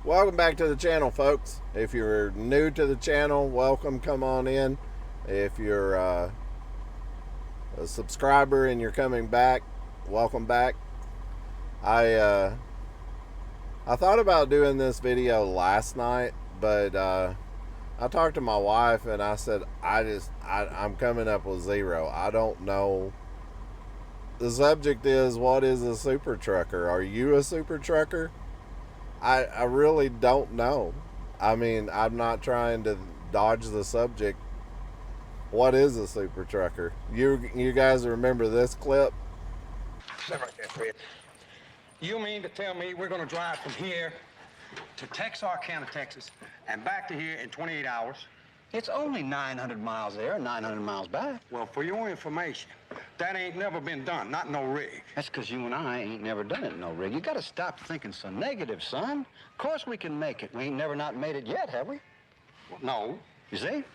Welcome back to the channel, folks. If you're new to the channel, welcome. Come on in. If you're a subscriber and you're coming back, welcome back. I thought about doing this video last night, but I talked to my wife and I said I'm coming up with zero. I don't know. The subject is, what is a super trucker? Are you a super trucker? I really don't know. I mean, I'm not trying to dodge the subject. What is a super trucker? You guys remember this clip? Sit right there, Fred. You mean to tell me we're going to drive from here to Texarkana, Texas, and back to here in 28 hours? It's only 900 miles there and 900 miles back. Well, for your information, that ain't never been done, not no rig. That's because you and I ain't never done it in no rig. You got to stop thinking so negative, son. Of course we can make it. We ain't never not made it yet, have we? Well, no. You see?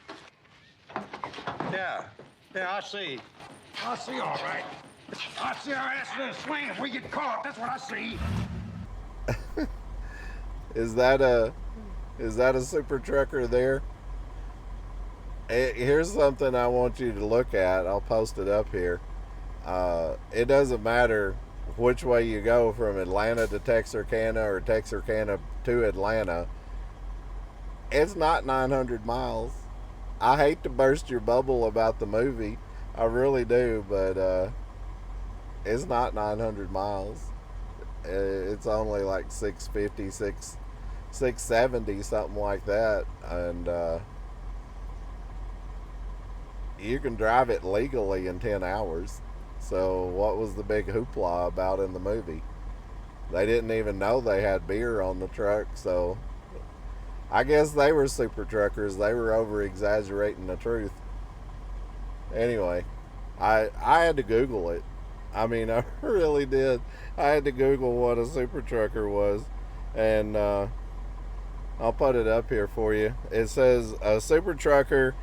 Yeah, I see. I see, all right. I see our ass in a swing if we get caught. That's what I see. Is that a super trucker there? Here's something I want you to look at. I'll post it up here. It doesn't matter which way you go from Atlanta to Texarkana or Texarkana to Atlanta. It's not 900 miles. I hate to burst your bubble about the movie. I really do, but it's not 900 miles. It's only like 650, 670, something like that. And you can drive it legally in 10 hours. So what was the big hoopla about in the movie? They didn't even know they had beer on the truck, so I guess they were super truckers. They were over exaggerating the truth. Anyway, I had to Google it. I mean, I really did. I had to Google what a super trucker was, and I'll put it up here for you. It says a super trucker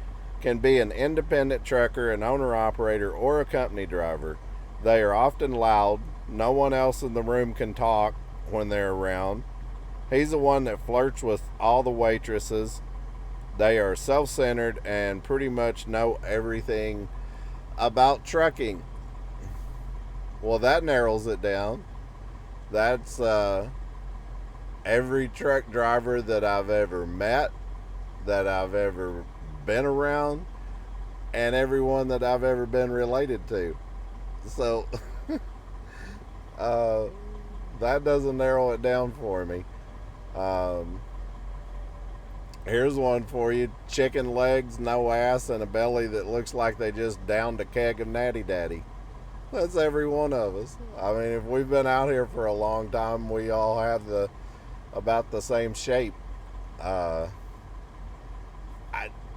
can be an independent trucker, an owner-operator, or a company driver. They are often loud. No one else in the room can talk when they're around. He's the one that flirts with all the waitresses. They are self-centered and pretty much know everything about trucking. Well, that narrows it down. That's every truck driver that I've ever met, that I've ever been around, and everyone that I've ever been related to. So that doesn't narrow it down for me. Here's one for you. Chicken legs, no ass, and a belly that looks like they just downed a keg of Natty Daddy. That's every one of us. I mean, if we've been out here for a long time, we all have about the same shape.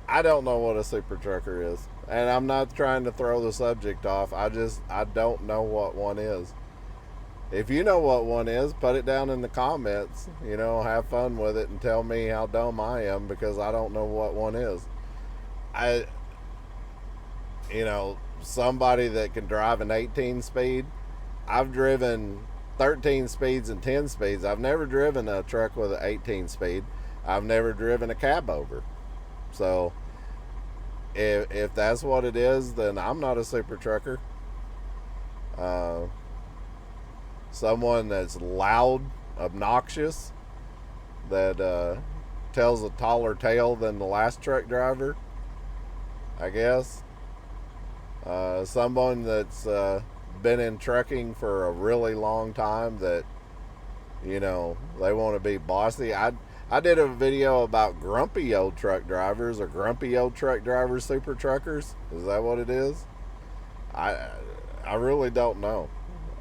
I don't know what a super trucker is, and I'm not trying to throw the subject off. I don't know what one is. If you know what one is, put it down in the comments. You know, have fun with it and tell me how dumb I am, because I don't know what one is. Somebody that can drive an 18 speed. I've driven 13 speeds and 10 speeds. I've never driven a truck with an 18 speed. I've never driven a cab over. So if that's what it is, then I'm not a super trucker. Someone that's loud, obnoxious, that tells a taller tale than the last truck driver, I guess. Someone that's been in trucking for a really long time, that, you know, they want to be bossy. I did a video about grumpy old truck drivers, or grumpy old truck drivers, super truckers. Is that what it is? I really don't know.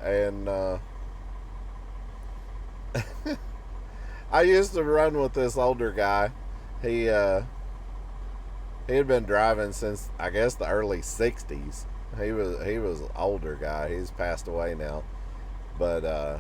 And I used to run with this older guy. He had been driving since, I guess, the early 60s. He was an older guy. He's passed away now. But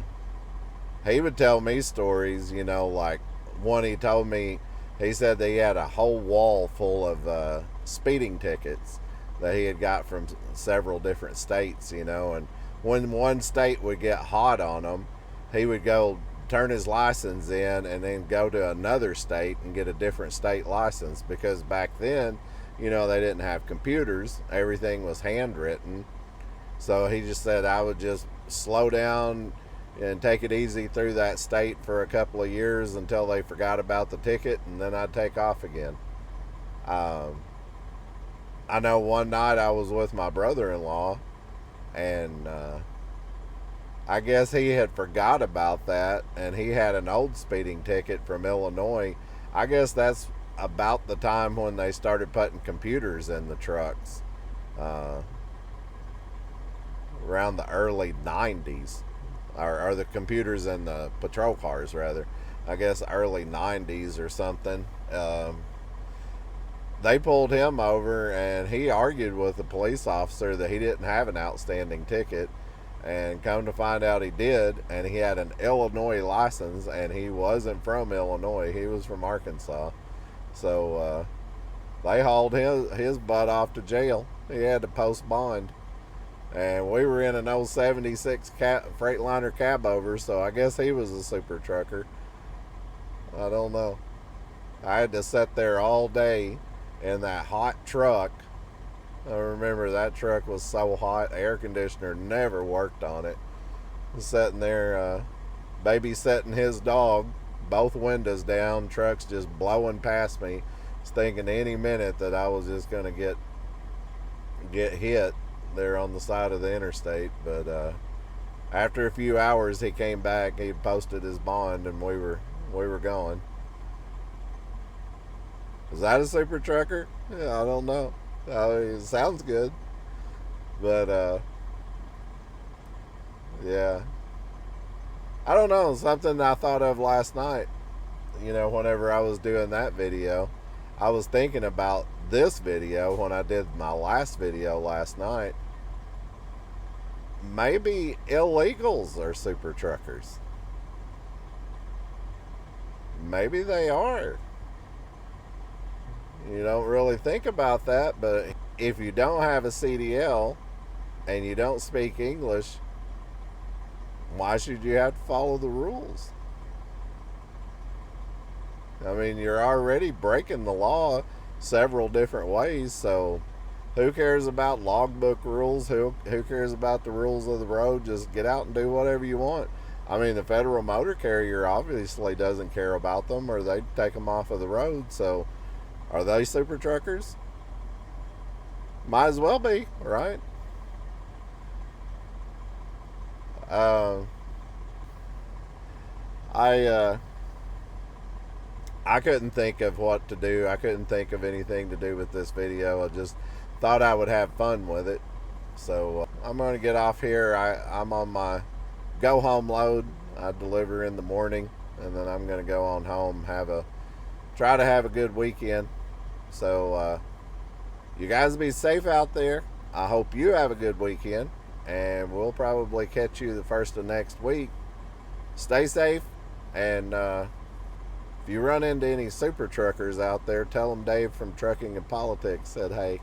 he would tell me stories, you know, like one he told me. He said that he had a whole wall full of speeding tickets that he had got from several different states, you know. And when one state would get hot on him, he would go turn his license in and then go to another state and get a different state license, because back then, they didn't have computers. Everything was handwritten. So he just said I would just slow down and take it easy through that state for a couple of years until they forgot about the ticket, and then I'd take off again. I know one night I was with my brother-in-law, and I guess he had forgot about that, and he had an old speeding ticket from Illinois. I guess that's about the time when they started putting computers in the trucks, around the early 90s, or the computers in the patrol cars, rather. I guess early 90s or something. They pulled him over, and he argued with the police officer that he didn't have an outstanding ticket. And come to find out he did, and he had an Illinois license, and he wasn't from Illinois. He was from Arkansas. So they hauled his butt off to jail. He had to post bond. And we were in an old 76 Freightliner cab over, so I guess he was a super trucker. I don't know. I had to sit there all day in that hot truck. I remember that truck was so hot, air conditioner never worked on it. I was sitting there babysitting his dog, both windows down, trucks just blowing past me. I was thinking any minute that I was just going to get hit there on the side of the interstate. But after a few hours, he came back, he posted his bond, and we were going. Is that a super trucker? Yeah, I don't know. It sounds good, but yeah, I don't know. Something I thought of last night, whenever I was doing that video, I was thinking about this video when I did my last video last night. Maybe illegals are super truckers. Maybe they are. You don't really think about that, but if you don't have a CDL and you don't speak English, why should you have to follow the rules? I mean, you're already breaking the law several different ways, so who cares about logbook rules? Who cares about the rules of the road? Just get out and do whatever you want. I mean, the Federal Motor Carrier obviously doesn't care about them, or they'd take them off of the road, so are they super truckers? Might as well be, right? I couldn't think of what to do. I couldn't think of anything to do with this video. I just thought I would have fun with it. So I'm going to get off here. I'm on my go home load. I deliver in the morning, and then I'm going to go on home, try to have a good weekend. So you guys be safe out there. I hope you have a good weekend, and we'll probably catch you the first of next week. Stay safe, and if you run into any super truckers out there, tell them Dave from Trucking and Politics said hey.